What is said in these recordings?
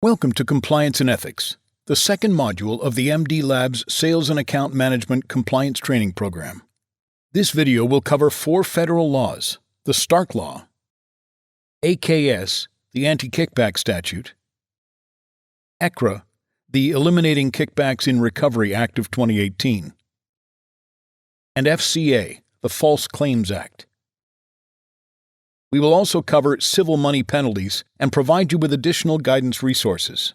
Welcome to Compliance and Ethics, the second module of the MD Lab's Sales and Account Management Compliance Training Program. This video will cover 4 federal laws: the Stark Law, AKS, the Anti-kickback Statute, EKRA, the Eliminating Kickbacks in Recovery Act of 2018, and FCA, the False Claims Act. We will also cover civil money penalties and provide you with additional guidance resources.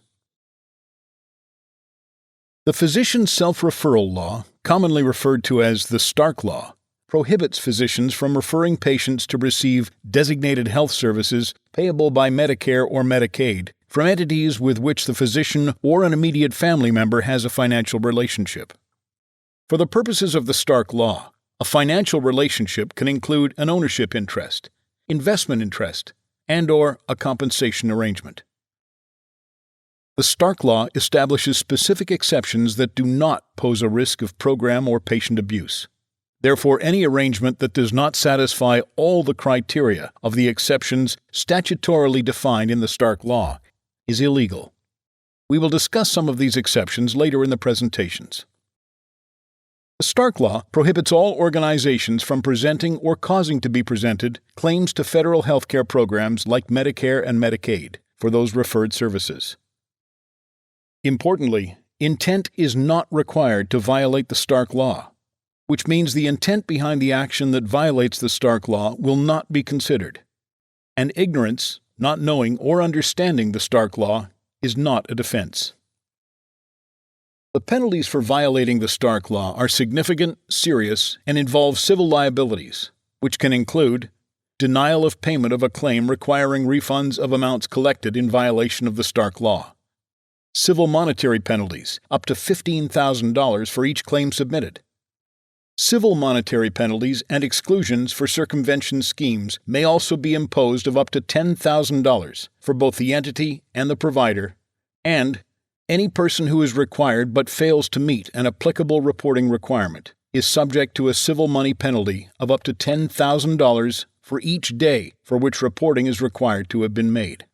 The Physician Self-Referral Law, commonly referred to as the Stark Law, prohibits physicians from referring patients to receive designated health services payable by Medicare or Medicaid from entities with which the physician or an immediate family member has a financial relationship. For the purposes of the Stark Law, a financial relationship can include an ownership interest, investment interest, and/or a compensation arrangement. The Stark Law establishes specific exceptions that do not pose a risk of program or patient abuse. Therefore, any arrangement that does not satisfy all the criteria of the exceptions statutorily defined in the Stark Law is illegal. We will discuss some of these exceptions later in the presentations. The Stark Law prohibits all organizations from presenting or causing to be presented claims to federal healthcare programs like Medicare and Medicaid for those referred services. Importantly, intent is not required to violate the Stark Law, which means the intent behind the action that violates the Stark Law will not be considered. And ignorance, not knowing or understanding the Stark Law, is not a defense. The penalties for violating the Stark Law are significant, serious, and involve civil liabilities, which can include denial of payment of a claim requiring refunds of amounts collected in violation of the Stark Law, civil monetary penalties up to $15,000 for each claim submitted. Civil monetary penalties and exclusions for circumvention schemes may also be imposed of up to $10,000 for both the entity and the provider, and any person who is required but fails to meet an applicable reporting requirement is subject to a civil money penalty of up to $10,000 for each day for which reporting is required to have been made.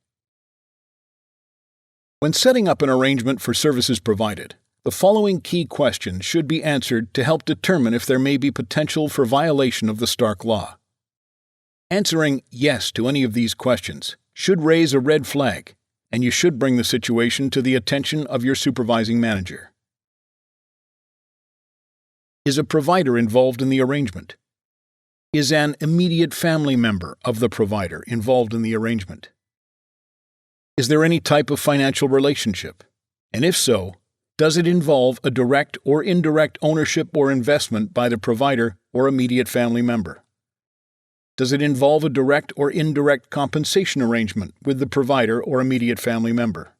When setting up an arrangement for services provided, the following key questions should be answered to help determine if there may be potential for violation of the Stark Law. Answering yes to any of these questions should raise a red flag, and you should bring the situation to the attention of your supervising manager. Is a provider involved in the arrangement? Is an immediate family member of the provider involved in the arrangement? Is there any type of financial relationship? And if so, does it involve a direct or indirect ownership or investment by the provider or immediate family member? Does it involve a direct or indirect compensation arrangement with the provider or immediate family member?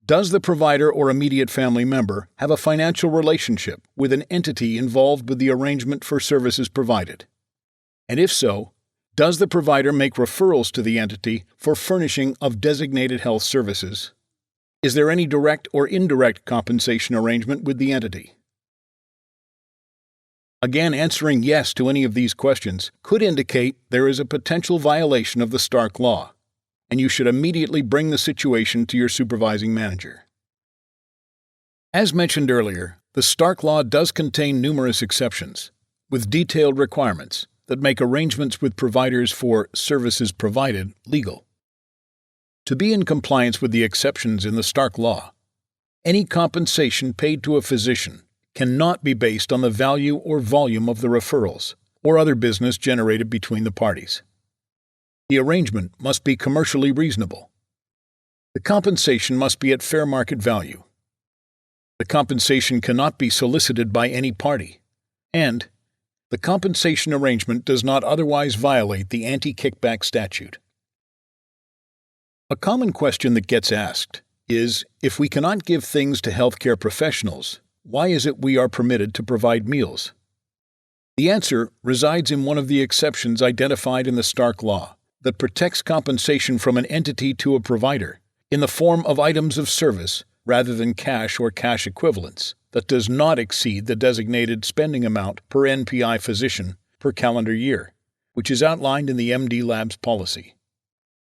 Does the provider or immediate family member have a financial relationship with an entity involved with the arrangement for services provided? And if so, does the provider make referrals to the entity for furnishing of designated health services? Is there any direct or indirect compensation arrangement with the entity? Again, answering yes to any of these questions could indicate there is a potential violation of the Stark Law, and you should immediately bring the situation to your supervising manager. As mentioned earlier, the Stark Law does contain numerous exceptions, with detailed requirements that make arrangements with providers for services provided legal. To be in compliance with the exceptions in the Stark Law, any compensation paid to a physician cannot be based on the value or volume of the referrals or other business generated between the parties. The arrangement must be commercially reasonable. The compensation must be at fair market value. The compensation cannot be solicited by any party, and the compensation arrangement does not otherwise violate the Anti-kickback Statute. A common question that gets asked is, if we cannot give things to healthcare professionals, why is it we are permitted to provide meals? The answer resides in one of the exceptions identified in the Stark Law that protects compensation from an entity to a provider in the form of items of service rather than cash or cash equivalents that does not exceed the designated spending amount per NPI physician per calendar year, which is outlined in the MD Lab's policy.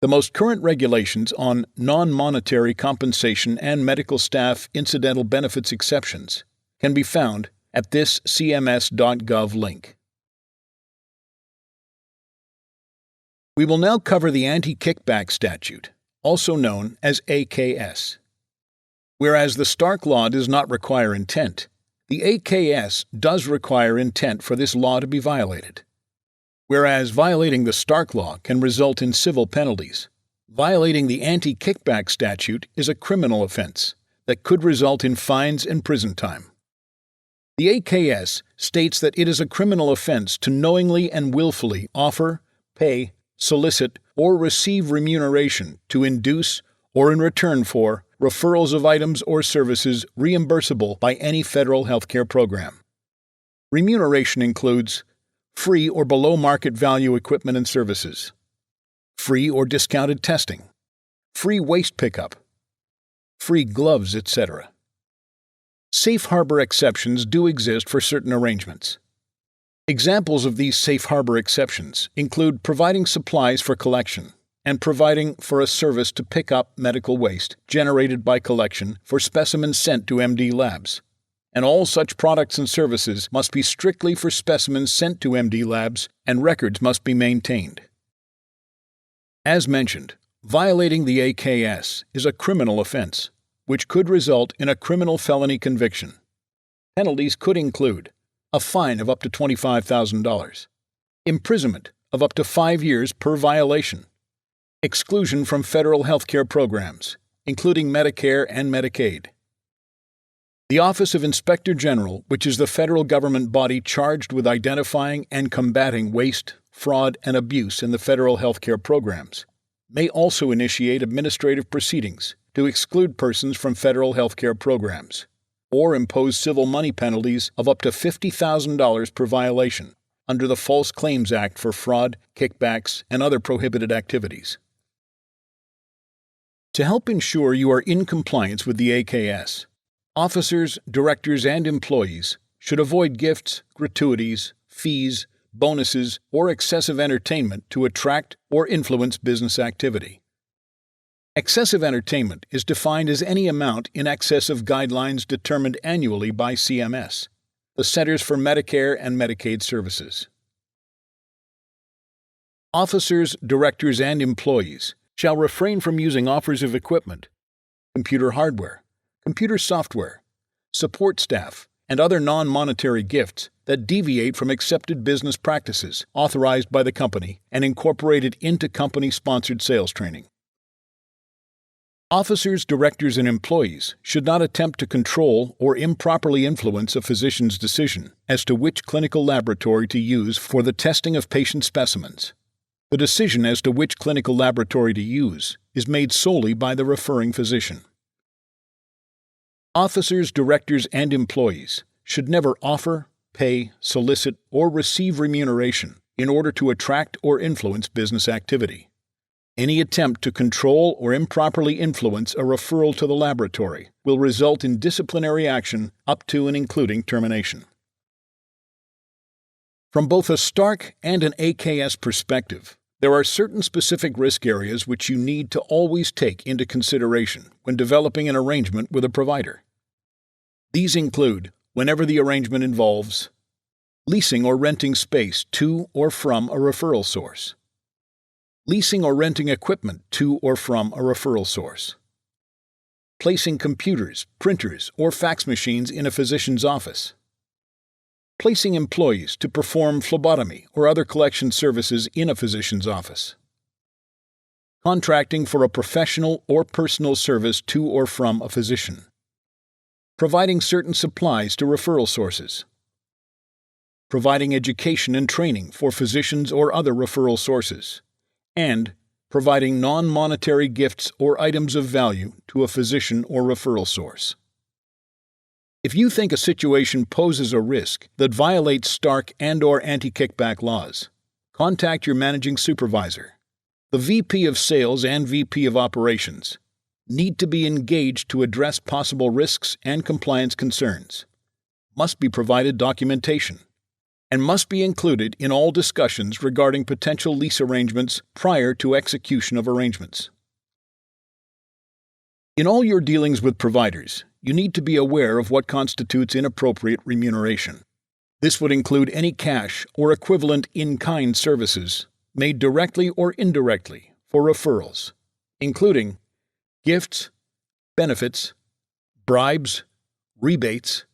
The most current regulations on non-monetary compensation and medical staff incidental benefits exceptions can be found at this cms.gov link. We will now cover the Anti-kickback Statute, also known as AKS. Whereas the Stark Law does not require intent, the AKS does require intent for this law to be violated. Whereas violating the Stark Law can result in civil penalties, violating the Anti-kickback Statute is a criminal offense that could result in fines and prison time. The AKS states that it is a criminal offense to knowingly and willfully offer, pay, solicit, or receive remuneration to induce or in return for referrals of items or services reimbursable by any federal healthcare program. Remuneration includes free or below market value equipment and services, free or discounted testing, free waste pickup, free gloves, etc. Safe harbor exceptions do exist for certain arrangements. Examples of these safe harbor exceptions include providing supplies for collection and providing for a service to pick up medical waste generated by collection for specimens sent to MD labs. And all such products and services must be strictly for specimens sent to MD labs, and records must be maintained. As mentioned, violating the AKS is a criminal offense, which could result in a criminal felony conviction. Penalties could include a fine of up to $25,000, imprisonment of up to 5 years per violation, exclusion from federal healthcare programs, including Medicare and Medicaid. The Office of Inspector General, which is the federal government body charged with identifying and combating waste, fraud, and abuse in the federal healthcare programs, may also initiate administrative proceedings to exclude persons from federal healthcare programs, or impose civil money penalties of up to $50,000 per violation under the False Claims Act for fraud, kickbacks, and other prohibited activities. To help ensure you are in compliance with the AKS, officers, directors, and employees should avoid gifts, gratuities, fees, bonuses, or excessive entertainment to attract or influence business activity. Excessive entertainment is defined as any amount in excess of guidelines determined annually by CMS, the Centers for Medicare and Medicaid Services. Officers, directors, and employees shall refrain from using offers of equipment, computer hardware, computer software, support staff, and other non-monetary gifts that deviate from accepted business practices authorized by the company and incorporated into company-sponsored sales training. Officers, directors, and employees should not attempt to control or improperly influence a physician's decision as to which clinical laboratory to use for the testing of patient specimens. The decision as to which clinical laboratory to use is made solely by the referring physician. Officers, directors, and employees should never offer, pay, solicit, or receive remuneration in order to attract or influence business activity. Any attempt to control or improperly influence a referral to the laboratory will result in disciplinary action up to and including termination. From both a Stark and an AKS perspective, there are certain specific risk areas which you need to always take into consideration when developing an arrangement with a provider. These include, whenever the arrangement involves leasing or renting space to or from a referral source, leasing or renting equipment to or from a referral source, placing computers, printers, or fax machines in a physician's office, placing employees to perform phlebotomy or other collection services in a physician's office, contracting for a professional or personal service to or from a physician, providing certain supplies to referral sources, providing education and training for physicians or other referral sources, and providing non-monetary gifts or items of value to a physician or referral source. If you think a situation poses a risk that violates Stark and/or anti-kickback laws, contact your managing supervisor. The VP of Sales and VP of Operations need to be engaged to address possible risks and compliance concerns. Must be provided documentation. and must be included in all discussions regarding potential lease arrangements prior to execution of arrangements. In all your dealings with providers, you need to be aware of what constitutes inappropriate remuneration. This would include any cash or equivalent in-kind services made directly or indirectly for referrals, including gifts, benefits, bribes, rebates,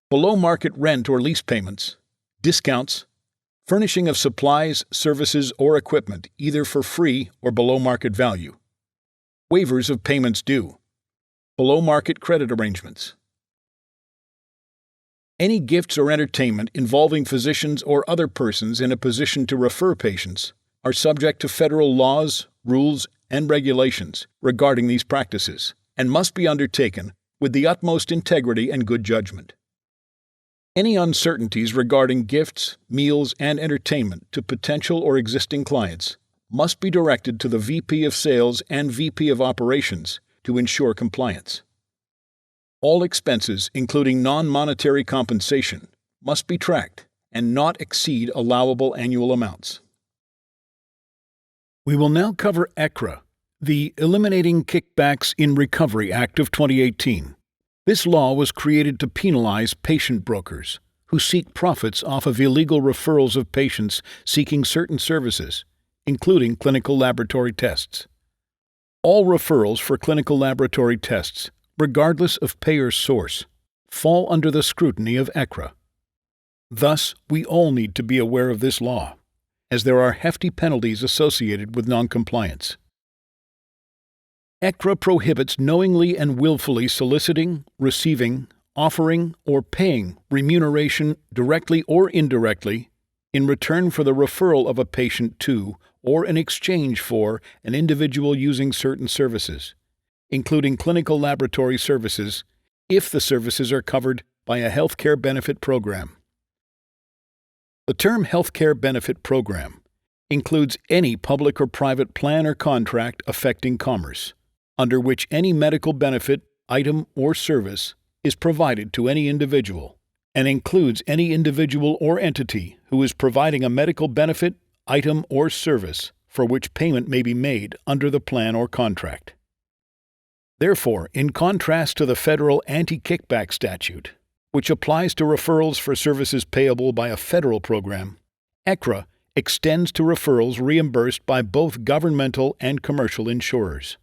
below-market rent or lease payments, discounts, furnishing of supplies, services, or equipment either for free or below market value, waivers of payments due, below-market credit arrangements. Any gifts or entertainment involving physicians or other persons in a position to refer patients are subject to federal laws, rules, and regulations regarding these practices, and must be undertaken with the utmost integrity and good judgment. Any uncertainties regarding gifts, meals, and entertainment to potential or existing clients must be directed to the VP of Sales and VP of Operations to ensure compliance. All expenses, including non-monetary compensation, must be tracked and not exceed allowable annual amounts. We will now cover EKRA, the Eliminating Kickbacks in Recovery Act of 2018. This law was created to penalize patient brokers who seek profits off of illegal referrals of patients seeking certain services, including clinical laboratory tests. All referrals for clinical laboratory tests, regardless of payer's source, fall under the scrutiny of EKRA. Thus, we all need to be aware of this law, as there are hefty penalties associated with noncompliance. EKRA prohibits knowingly and willfully soliciting, receiving, offering, or paying remuneration directly or indirectly in return for the referral of a patient to or in exchange for an individual using certain services, including clinical laboratory services, if the services are covered by a healthcare benefit program. The term healthcare benefit program includes any public or private plan or contract affecting commerce, under which any medical benefit, item, or service is provided to any individual, and includes any individual or entity who is providing a medical benefit, item, or service for which payment may be made under the plan or contract. Therefore, in contrast to the federal Anti-kickback Statute, which applies to referrals for services payable by a federal program, EKRA extends to referrals reimbursed by both governmental and commercial insurers.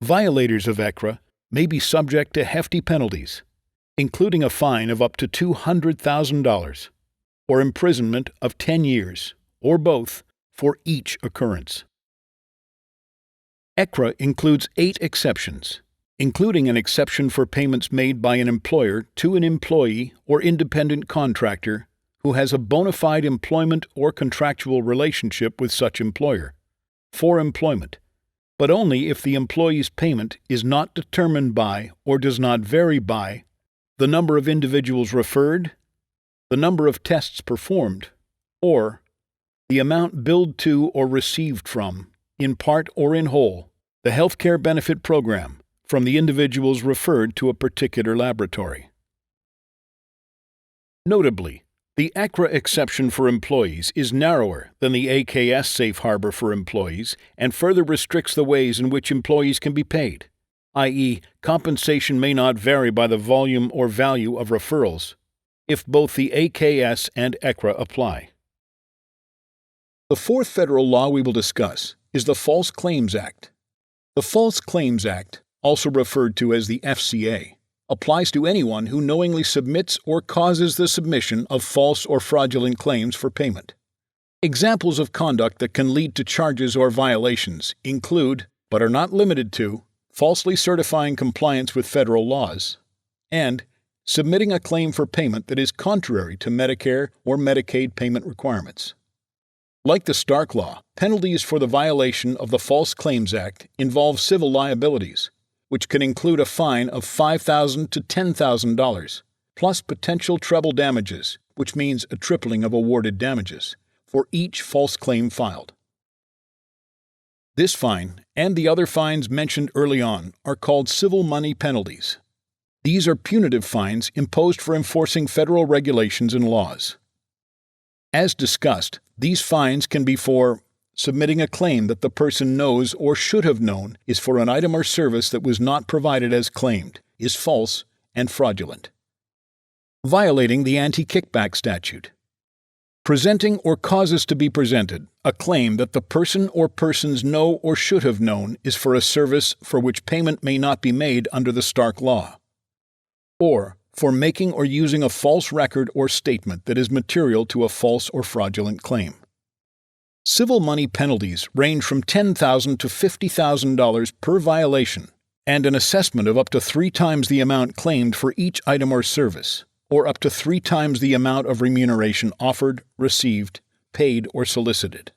Violators of EKRA may be subject to hefty penalties, including a fine of up to $200,000 or imprisonment of 10 years, or both, for each occurrence. EKRA includes 8 exceptions, including an exception for payments made by an employer to an employee or independent contractor who has a bona fide employment or contractual relationship with such employer, for employment, but only if the employee's payment is not determined by or does not vary by the number of individuals referred, the number of tests performed, or the amount billed to or received from, in part or in whole, the healthcare benefit program from the individuals referred to a particular laboratory. Notably, the EKRA exception for employees is narrower than the AKS safe harbor for employees and further restricts the ways in which employees can be paid, i.e., compensation may not vary by the volume or value of referrals, if both the AKS and EKRA apply. The fourth federal law we will discuss is the False Claims Act. The False Claims Act, also referred to as the FCA, applies to anyone who knowingly submits or causes the submission of false or fraudulent claims for payment. Examples of conduct that can lead to charges or violations include, but are not limited to, falsely certifying compliance with federal laws, and submitting a claim for payment that is contrary to Medicare or Medicaid payment requirements. Like the Stark Law, penalties for the violation of the False Claims Act involve civil liabilities, which can include a fine of $5,000 to $10,000, plus potential treble damages, which means a tripling of awarded damages, for each false claim filed. This fine, and the other fines mentioned early on, are called civil money penalties. These are punitive fines imposed for enforcing federal regulations and laws. As discussed, these fines can be for submitting a claim that the person knows or should have known is for an item or service that was not provided as claimed, is false, and fraudulent. Violating the Anti-kickback Statute. Presenting or causes to be presented a claim that the person or persons know or should have known is for a service for which payment may not be made under the Stark Law, or for making or using a false record or statement that is material to a false or fraudulent claim. Civil money penalties range from $10,000 to $50,000 per violation, and an assessment of up to 3 times the amount claimed for each item or service, or up to 3 times the amount of remuneration offered, received, paid, or solicited.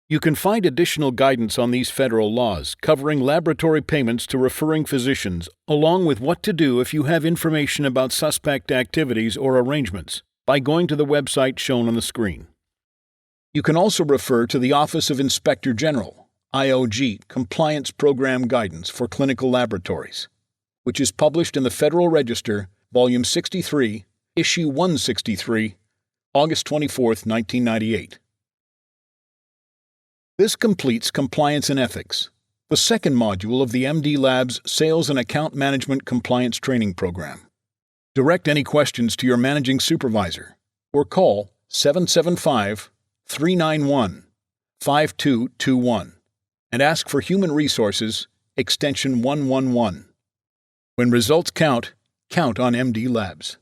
You can find additional guidance on these federal laws covering laboratory payments to referring physicians, along with what to do if you have information about suspect activities or arrangements, by going to the website shown on the screen. You can also refer to the Office of Inspector General, IOG, Compliance Program Guidance for Clinical Laboratories, which is published in the Federal Register, Volume 63, Issue 163, August 24, 1998. This completes Compliance and Ethics, the second module of the MD Labs Sales and Account Management Compliance Training Program. Direct any questions to your managing supervisor or call 775-391-5221 and ask for Human Resources, extension 111. When results count, count on MD Labs.